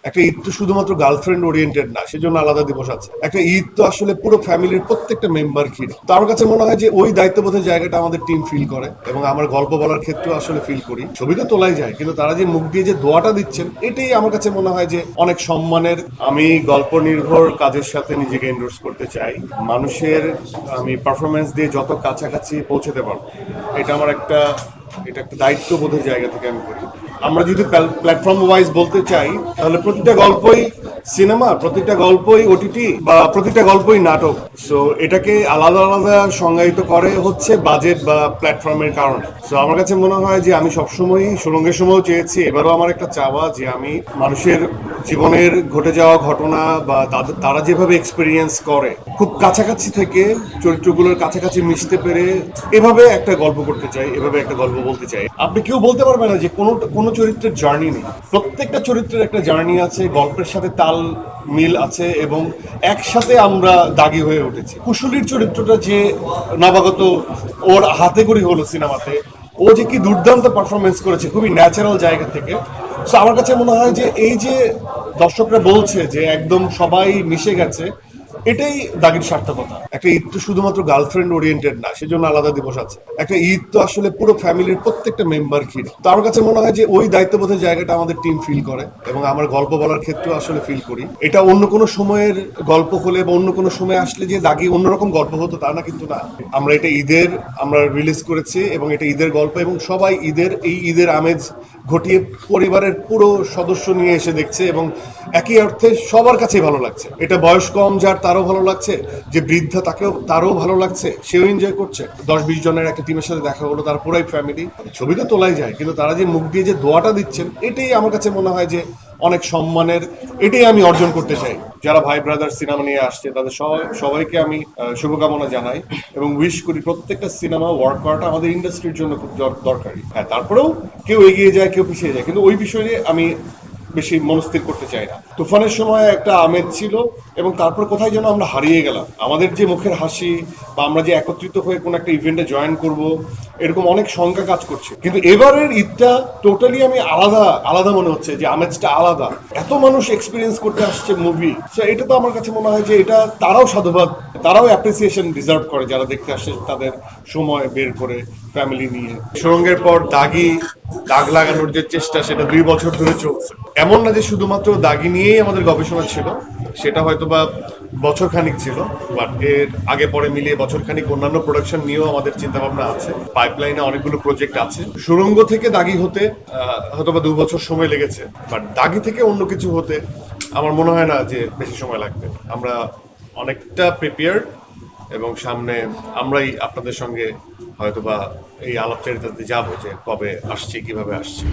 একটা ঈদ তো শুধুমাত্র গার্লফ্রেন্ড ওরিয়েন্টেড না, সেজন্য আলাদা দিবস আছে। একটা ঈদ তো আসলে পুরো ফ্যামিলির প্রত্যেকটা মেম্বার ঘিরে। তো আমার কাছে মনে হয় যে ওই দায়িত্ববোধের জায়গাটা আমাদের টিম ফিল করে, এবং আমার গল্প বলার ক্ষেত্রেও আসলে ফিল করি। ছবি তো তোলাই যায়, কিন্তু তারা যে মুখ দিয়ে যে দোয়াটা দিচ্ছেন, এটাই আমার কাছে মনে হয় যে অনেক সম্মানের। আমি গল্প নির্ভর কাজের সাথে নিজেকে এন্ডোর্স করতে চাই। মানুষের আমি পারফরমেন্স দিয়ে যত কাছাকাছি পৌঁছতে পারবো, এটা একটা দায়িত্ববোধের জায়গা থেকে আমি করি। আমরা যদি প্ল্যাটফর্ম ওয়াইজ বলতে চাই, তাহলে প্রতিটা গল্পই সিনেমা, প্রতিটা গল্পই ওটিটি, বা প্রতিটা গল্পই নাটক। সো এটাকে আলাদা আলাদা সংজ্ঞায়িত করে হচ্ছে বাজেট বা প্ল্যাটফর্মের কারণে। সো আমার কাছে মনে হয় যে আমি সবসময়ই সুরঙ্গের সময়ও চেয়েছি, এবারও আমার একটা চাওয়া যে আমি মানুষের জীবনের ঘটে যাওয়া ঘটনা বা তারা যেভাবে এক্সপিরিয়েন্স করে, খুব কাছাকাছি থেকে চরিত্রগুলোর কাছাকাছি মিশতে পেরে এভাবে একটা গল্প করতে চাই, এভাবে একটা গল্প বলতে চাই। আপনি কেউ বলতে পারবেন না যে কোনো চরিত্রের জার্নি নেই। প্রত্যেকটা চরিত্রের একটা জার্নি আছে, গল্পের সাথে তাল মিল আছে, এবং একসাথে আমরা দাগি হয়ে উঠেছি। কুশলীর চরিত্রটা যে নবাগত, ওর হাতে করি হলো সিনেমাতে, ও যে কি দুর্দান্ত পারফরমেন্স করেছে খুবই ন্যাচারাল জায়গা থেকে। সো আমার কাছে মনে হয় যে এই যে দর্শকরা বলছে যে একদম সবাই মিশে গেছে, এটাই দাগির সার্থকতা। একটা ঈদ তো শুধুমাত্র গার্লফ্রেন্ড ওরিয়েন্টেড না, সেজন্য আলাদা দিবস আছে। একটা ঈদ তো আসলে পুরো ফ্যামিলির প্রত্যেকটা মেম্বার ঘিরে। তো আমার কাছে মনে হয় যে ওই দায়িত্ববোধের জায়গাটা আমাদের টিম ফিল করে, এবং আমার গল্প বলার ক্ষেত্রেও আসলে ফিল করি। এটা অন্য কোনো সময়ের গল্প হলে বা অন্য কোনো সময় আসলে যে দাগি অন্যরকম গল্প হতো তা না, কিন্তু না। আমরা রিলিজ করেছি, এবং এটা ঈদের গল্প, এবং সবাই ঈদের আমেজ ঘটিয়ে পরিবারের পুরো সদস্য নিয়ে এসে দেখছে, এবং একই অর্থে সবার কাছেই ভালো লাগছে। এটা বয়স কম যার তারও ভালো লাগছে, যে বৃদ্ধা তারও ভালো লাগছে, সেও এনজয় করছে। 10-20 জনের একটা টিমের সাথে দেখা হলো, তার পুরাই ফ্যামিলি। ছবি তো তোলাই যায়, কিন্তু তারা যে মুখ দিয়ে যে দোয়াটা দিচ্ছেন, এটাই আমার কাছে মনে হয় যে অনেক সম্মানের। এটাই আমি অর্জন করতে চাই। যারা ভাই ব্রাদার সিনেমা নিয়ে আসছে, তাদের সবাইকে আমি শুভকামনা জানাই, এবং উইশ করি প্রত্যেকটা সিনেমা ওয়ার্ক করাটা আমাদের ইন্ডাস্ট্রির জন্য খুব দরকারি। হ্যাঁ, তারপরেও কেউ এগিয়ে যায়, কেউ পিছিয়ে যায়, কিন্তু ওই বিষয়ে আমি বেশি মনস্থির করতে চাই না। তুফানের সময় একটা আমেজ ছিল, এবং তারপর কোথায় যেন আমরা হারিয়ে গেলাম। আমাদের যে মুখের হাসি, বা আমরা যে একত্রিত হয়ে কোনো একটা ইভেন্টে জয়েন করব, এরকম অনেক সংখ্যা কাজ করছে। কিন্তু এবারের ঈদটা টোটালি আমি আলাদা আলাদা মনে হচ্ছে, যে আমেজটা আলাদা। এত মানুষ এক্সপিরিয়েন্স করতে আসছে মুভি, তো এটা তো আমার কাছে মনে হয় যে এটা তারাও সাধুবাদ, তারাও অ্যাপ্রিসিয়েশন ডিজার্ভ করে, যারা দেখতে আসছে তাদের সময় বের করে ফ্যামিলি নিয়ে। সুরঙ্গের পর দাগ লাগানোর যে চেষ্টা, সেটা 2 বছর ধরে চলছে। এমন না যে শুধুমাত্র দাগি নিয়েই আমাদের গবেষণা ছিল, সেটা হয়তো বা বছরখানিক ছিল, বাট এর আগে পরে মিলিয়ে বছরখানিক অন্যান্য প্রোডাকশন নিয়েও আমাদের চিন্তা ভাবনা আছে। পাইপলাইনে অনেকগুলো প্রজেক্ট আছে। সুরঙ্গ থেকে দাগি হতে হয়তো বা 2 বছর সময় লেগেছে, বাট দাগি থেকে অন্য কিছু হতে আমার মনে হয় না যে বেশি সময় লাগবে। আমরা অনেকটা প্রিপেয়ার্ড, এবং সামনে আমরাই আপনাদের সঙ্গে হয়তোবা এই আলাপচারিতাতে যাবো যে কবে আসছি, কিভাবে আসছি।